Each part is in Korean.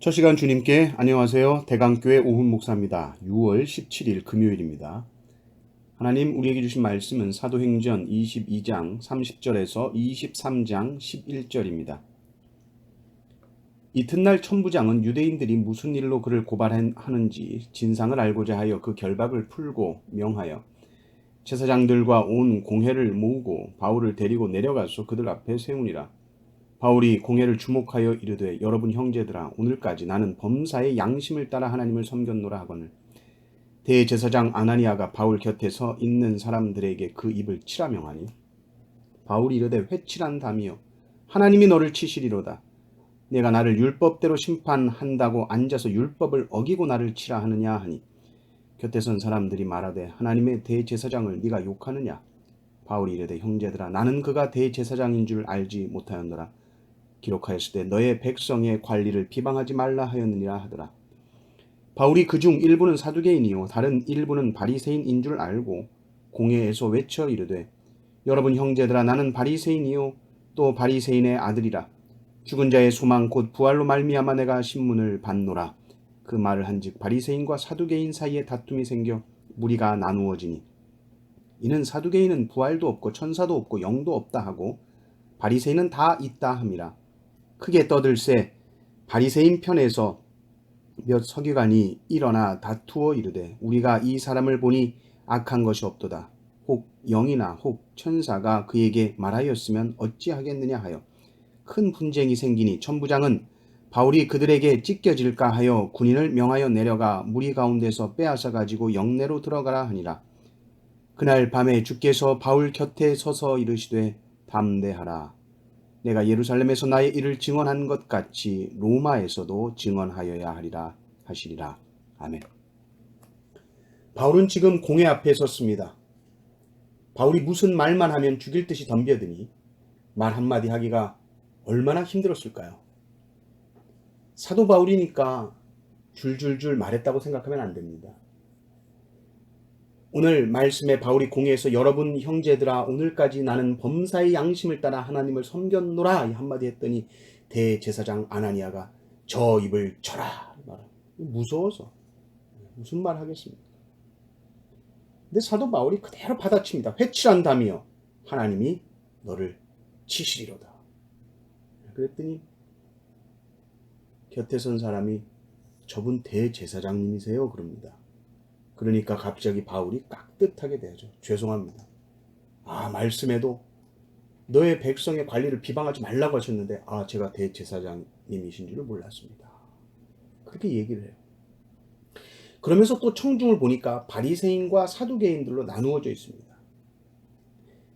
첫 시간 주님께 안녕하세요. 대강교회 오훈 목사입니다. 6월 17일 금요일입니다. 하나님 우리에게 주신 말씀은 사도행전 22장 30절에서 23장 11절입니다. 이튿날 천부장은 유대인들이 무슨 일로 그를 고발하는지 진상을 알고자 하여 그 결박을 풀고 명하여 제사장들과 온 공회를 모으고 바울을 데리고 내려가서 그들 앞에 세우니라. 바울이 공회를 주목하여 이르되 여러분 형제들아 오늘까지 나는 범사의 양심을 따라 하나님을 섬겼노라 하거늘 대제사장 아나니아가 바울 곁에 서 있는 사람들에게 그 입을 치라 명하니 바울이 이르되 회칠한다미여 하나님이 너를 치시리로다. 내가 나를 율법대로 심판한다고 앉아서 율법을 어기고 나를 치라 하느냐 하니 곁에 선 사람들이 말하되 하나님의 대제사장을 네가 욕하느냐. 바울이 이르되 형제들아 나는 그가 대제사장인 줄 알지 못하였노라. 기록하였을 때 너의 백성의 관리를 비방하지 말라 하였느니라 하더라. 바울이 그중 일부는 사두개인이요 다른 일부는 바리새인인 줄 알고 공회에서 외쳐 이르되 여러분 형제들아 나는 바리새인이요 또 바리새인의 아들이라. 죽은 자의 소망 곧 부활로 말미암아 내가 신문을 받노라. 그 말을 한즉 바리새인과 사두개인 사이에 다툼이 생겨 무리가 나누어지니 이는 사두개인은 부활도 없고 천사도 없고 영도 없다 하고 바리새인은 다 있다 함이라. 크게 떠들새 바리새인 편에서 몇 서기관이 일어나 다투어 이르되 우리가 이 사람을 보니 악한 것이 없도다. 혹 영이나 혹 천사가 그에게 말하였으면 어찌하겠느냐 하여 큰 분쟁이 생기니 천부장은 바울이 그들에게 찢겨질까 하여 군인을 명하여 내려가 무리 가운데서 빼앗아 가지고 영내로 들어가라 하니라. 그날 밤에 주께서 바울 곁에 서서 이르시되 담대하라. 내가 예루살렘에서 나의 일을 증언한 것 같이 로마에서도 증언하여야 하리라 하시리라. 아멘. 바울은 지금 공회 앞에 섰습니다. 바울이 무슨 말만 하면 죽일 듯이 덤벼드니 말 한마디 하기가 얼마나 힘들었을까요? 사도 바울이니까 줄줄줄 말했다고 생각하면 안 됩니다. 오늘 말씀에 바울이 공회에서 여러분 형제들아 오늘까지 나는 범사의 양심을 따라 하나님을 섬겼노라 이 한마디 했더니 대제사장 아나니아가 저 입을 쳐라 말합니다. 무서워서 무슨 말 하겠습니까? 근데 사도 바울이 그대로 받아칩니다. 회칠한다며 하나님이 너를 치시리로다. 그랬더니 곁에 선 사람이 저분 대제사장님이세요 그럽니다. 그러니까 갑자기 바울이 깍듯하게 되죠. 죄송합니다. 말씀에도 너의 백성의 관리를 비방하지 말라고 하셨는데 제가 대제사장님이신 줄을 몰랐습니다. 그렇게 얘기를 해요. 그러면서 또 청중을 보니까 바리새인과 사두개인들로 나누어져 있습니다.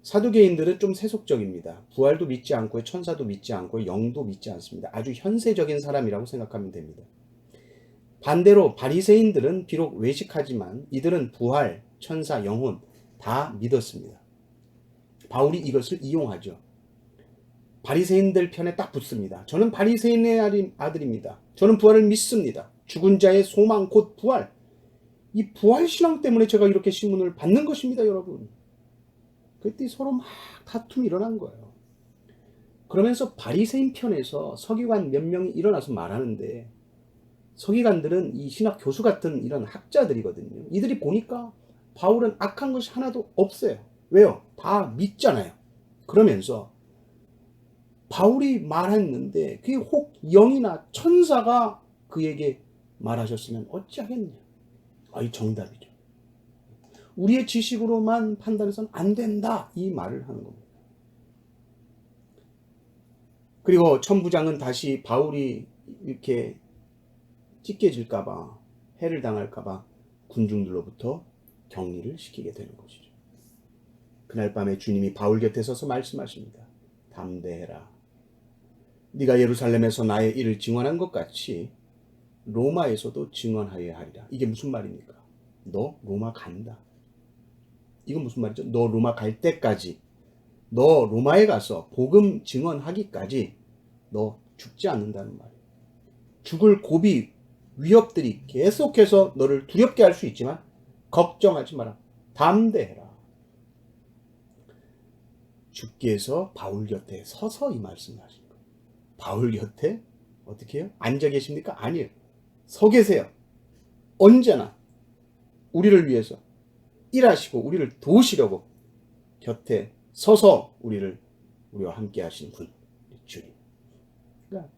사두개인들은 좀 세속적입니다. 부활도 믿지 않고 천사도 믿지 않고 영도 믿지 않습니다. 아주 현세적인 사람이라고 생각하면 됩니다. 반대로 바리새인들은 비록 외식하지만 이들은 부활, 천사, 영혼 다 믿었습니다. 바울이 이것을 이용하죠. 바리새인들 편에 딱 붙습니다. 저는 바리새인의 아들입니다. 저는 부활을 믿습니다. 죽은 자의 소망 곧 부활. 이 부활 신앙 때문에 제가 이렇게 신문을 받는 것입니다, 여러분. 그때 서로 막 다툼이 일어난 거예요. 그러면서 바리새인 편에서 서기관 몇 명이 일어나서 말하는데 서기관들은 이 신학 교수 같은 이런 학자들이거든요. 이들이 보니까 바울은 악한 것이 하나도 없어요. 왜요? 다 믿잖아요. 그러면서 바울이 말했는데 그게 혹 영이나 천사가 그에게 말하셨으면 어찌하겠느냐. 이 정답이죠. 우리의 지식으로만 판단해서는 안 된다. 이 말을 하는 겁니다. 그리고 천부장은 다시 바울이 이렇게 찢겨질까봐 해를 당할까봐 군중들로부터 격리를 시키게 되는 것이죠. 그날 밤에 주님이 바울 곁에 서서 말씀하십니다. 담대해라. 네가 예루살렘에서 나의 일을 증언한 것 같이 로마에서도 증언하여야 하리라. 이게 무슨 말입니까? 너 로마 간다. 이건 무슨 말이죠? 너 로마 갈 때까지, 너 로마에 가서 복음 증언하기까지 너 죽지 않는다는 말이에요. 죽을 고비 위협들이 계속해서 너를 두렵게 할 수 있지만 걱정하지 마라. 담대해라. 주께서 바울 곁에 서서 이 말씀을 하신 거예요. 바울 곁에 어떻게 해요? 앉아 계십니까? 아니에요. 서 계세요. 언제나 우리를 위해서 일하시고 우리를 도우시려고 곁에 서서 우리와 함께 하시는 분, 주님. 그러니까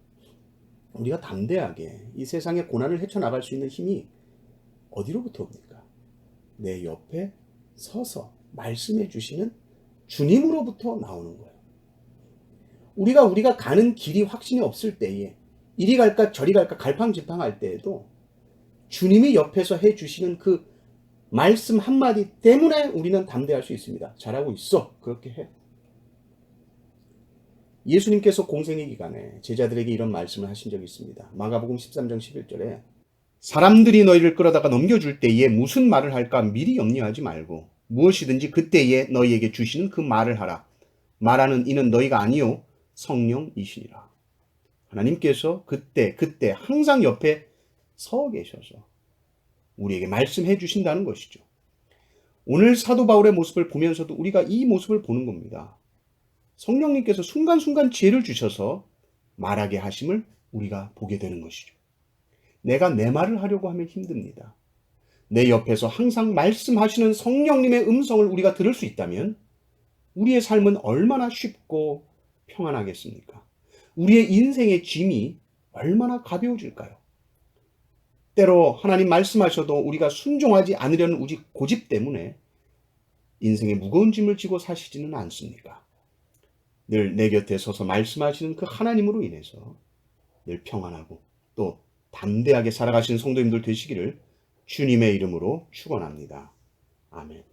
우리가 담대하게 이 세상의 고난을 헤쳐나갈 수 있는 힘이 어디로부터 옵니까? 내 옆에 서서 말씀해 주시는 주님으로부터 나오는 거예요. 우리가 가는 길이 확신이 없을 때에 이리 갈까 저리 갈까 갈팡질팡할 때에도 주님이 옆에서 해 주시는 그 말씀 한마디 때문에 우리는 담대할 수 있습니다. 잘하고 있어. 그렇게 해. 예수님께서 공생의 기간에 제자들에게 이런 말씀을 하신 적이 있습니다. 마가복음 13장 11절에 사람들이 너희를 끌어다가 넘겨줄 때에 무슨 말을 할까 미리 염려하지 말고 무엇이든지 그때에 너희에게 주시는 그 말을 하라. 말하는 이는 너희가 아니요 성령이시니라. 하나님께서 그때 항상 옆에 서 계셔서 우리에게 말씀해 주신다는 것이죠. 오늘 사도 바울의 모습을 보면서도 우리가 이 모습을 보는 겁니다. 성령님께서 순간순간 지혜를 주셔서 말하게 하심을 우리가 보게 되는 것이죠. 내가 내 말을 하려고 하면 힘듭니다. 내 옆에서 항상 말씀하시는 성령님의 음성을 우리가 들을 수 있다면 우리의 삶은 얼마나 쉽고 평안하겠습니까? 우리의 인생의 짐이 얼마나 가벼워질까요? 때로 하나님 말씀하셔도 우리가 순종하지 않으려는 우리 고집 때문에 인생의 무거운 짐을 지고 사시지는 않습니까? 늘 내 곁에 서서 말씀하시는 그 하나님으로 인해서 늘 평안하고 또 담대하게 살아가시는 성도님들 되시기를 주님의 이름으로 축원합니다. 아멘.